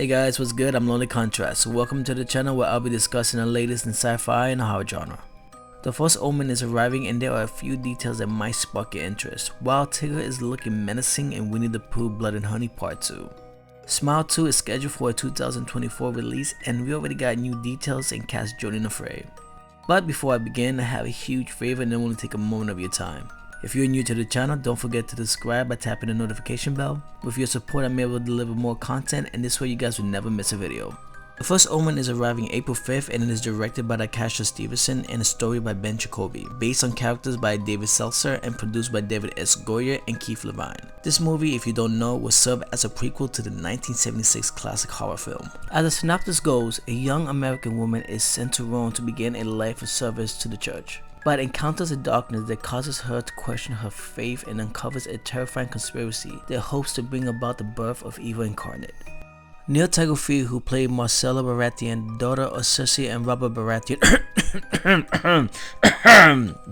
Hey guys, what's good? I'm Lonely Contrast. Welcome to the channel where I'll be discussing the latest in sci-fi and horror genre. The First Omen is arriving and there are a few details that might spark your interest, while Tigger is looking menacing in Winnie the Pooh Blood and Honey Part 2. Smile 2 is scheduled for a 2024 release and we already got new details and cast joining the fray. But before I begin, I have a huge favor and I want to take a moment of your time. If you're new to the channel, don't forget to subscribe by tapping the notification bell. With your support, I'm able to deliver more content and this way you guys will never miss a video. The First Omen is arriving April 5th and it is directed by Acacia Stevenson and a story by Ben Jacoby, based on characters by David Seltzer and produced by David S. Goyer and Keith Levine. This movie, if you don't know, will serve as a prequel to the 1976 classic horror film. As the synopsis goes, a young American woman is sent to Rome to begin a life of service to the church, but encounters a darkness that causes her to question her faith and uncovers a terrifying conspiracy that hopes to bring about the birth of evil incarnate. Neil Tagliafico, who played Marcella Baratheon, daughter of Cersei and Robert Baratheon,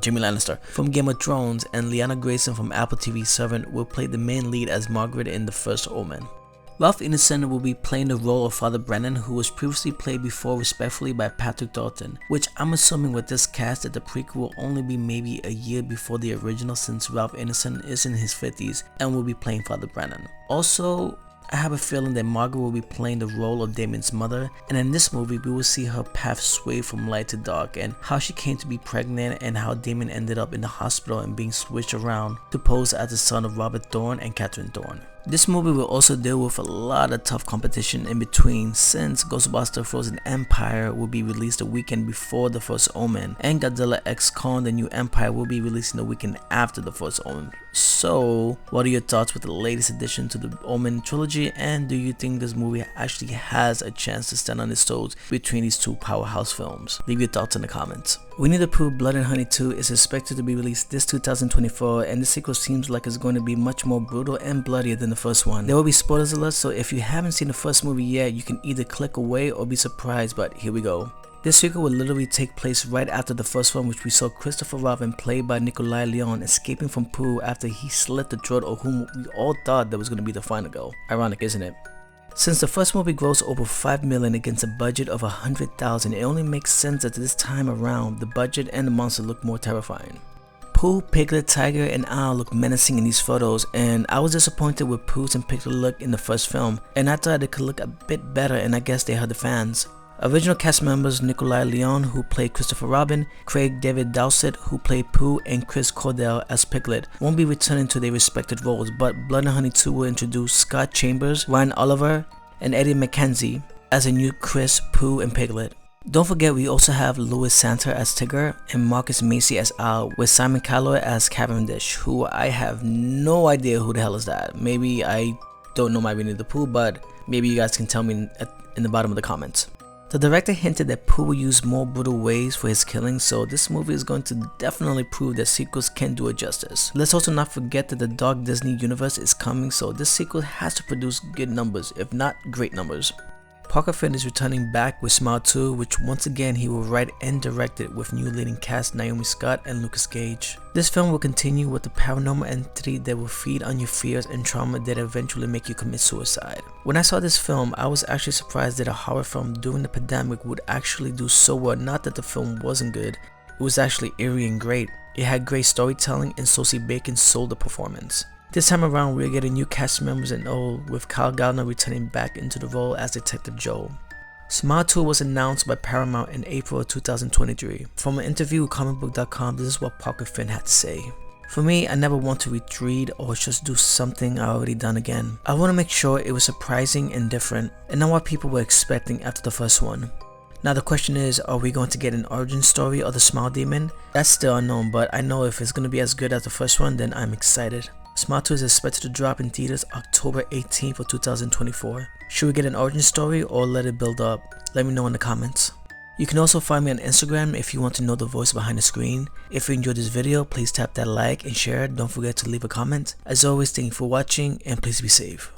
Jaime Lannister from Game of Thrones, and Liana Grayson from Apple TV Servant will play the main lead as Margaret in The First Omen. Ralph Ineson will be playing the role of Father Brennan, who was previously played before respectfully by Patrick Dalton, which I'm assuming with this cast that the prequel will only be maybe a year before the original, since Ralph Ineson is in his 50s and will be playing Father Brennan. Also, I have a feeling that Margaret will be playing the role of Damien's mother, and in this movie we will see her path sway from light to dark and how she came to be pregnant and how Damien ended up in the hospital and being switched around to pose as the son of Robert Thorne and Catherine Thorne. This movie will also deal with a lot of tough competition in between, since Ghostbusters Frozen Empire will be released the weekend before The First Omen and Godzilla X Kong The New Empire will be releasing the weekend after The First Omen. So what are your thoughts with the latest addition to the Omen trilogy, and do you think this movie actually has a chance to stand on its toes between these two powerhouse films? Leave your thoughts in the comments. Winnie the Pooh Blood and Honey 2 is expected to be released this 2024 and the sequel seems like it's going to be much more brutal and bloodier than the first one. There will be spoilers alert, so if you haven't seen the first movie yet, you can either click away or be surprised, but here we go. This sequel will literally take place right after the first one, which we saw Christopher Robin, played by Nikolai Leon, escaping from Pooh after he slit the throat of whom we all thought that was going to be the final girl. Ironic, isn't it? Since the first movie grossed over $5 million against a budget of $100,000, it only makes sense that this time around the budget and the monster look more terrifying. Pooh, Piglet, Tiger, and Owl look menacing in these photos, and I was disappointed with Pooh's and Piglet look in the first film, and I thought it could look a bit better, and I guess they heard the fans. Original cast members Nikolai Leon, who played Christopher Robin, Craig David Dowsett, who played Pooh, and Chris Cordell as Piglet won't be returning to their respected roles, but Blood and Honey 2 will introduce Scott Chambers, Ryan Oliver, and Eddie McKenzie as a new Chris, Pooh, and Piglet. Don't forget we also have Louis Santa as Tigger and Marcus Macy as Owl, with Simon Callow as Cavendish, who I have no idea who the hell is that. Maybe I don't know my Winnie the Pooh, but maybe you guys can tell me in the bottom of the comments. The director hinted that Pooh will use more brutal ways for his killing, so this movie is going to definitely prove that sequels can do it justice. Let's also not forget that the Dark Disney universe is coming, so this sequel has to produce good numbers, if not great numbers. Parker Finn is returning back with Smile 2, which once again he will write and direct it with new leading cast Naomi Scott and Lucas Gage. This film will continue with the paranormal entity that will feed on your fears and trauma that eventually make you commit suicide. When I saw this film, I was actually surprised that a horror film during the pandemic would actually do so well. Not that the film wasn't good, it was actually eerie and great. It had great storytelling and Sosie Bacon sold the performance. This time around, we're getting new cast members and all, with Kyle Gardner returning back into the role as Detective Joel. Smile 2 was announced by Paramount in April of 2023. From an interview with comicbook.com, this is what Parker Finn had to say. For me, I never want to retreat or just do something I already done again. I want to make sure it was surprising and different, and not what people were expecting after the first one. Now the question is, are we going to get an origin story of the Smile Demon? That's still unknown, but I know if it's going to be as good as the first one, then I'm excited. Smile 2 is expected to drop in theaters October 18th of 2024. Should we get an origin story or let it build up? Let me know in the comments. You can also find me on Instagram if you want to know the voice behind the screen. If you enjoyed this video, please tap that like and share. Don't forget to leave a comment. As always, thank you for watching and please be safe.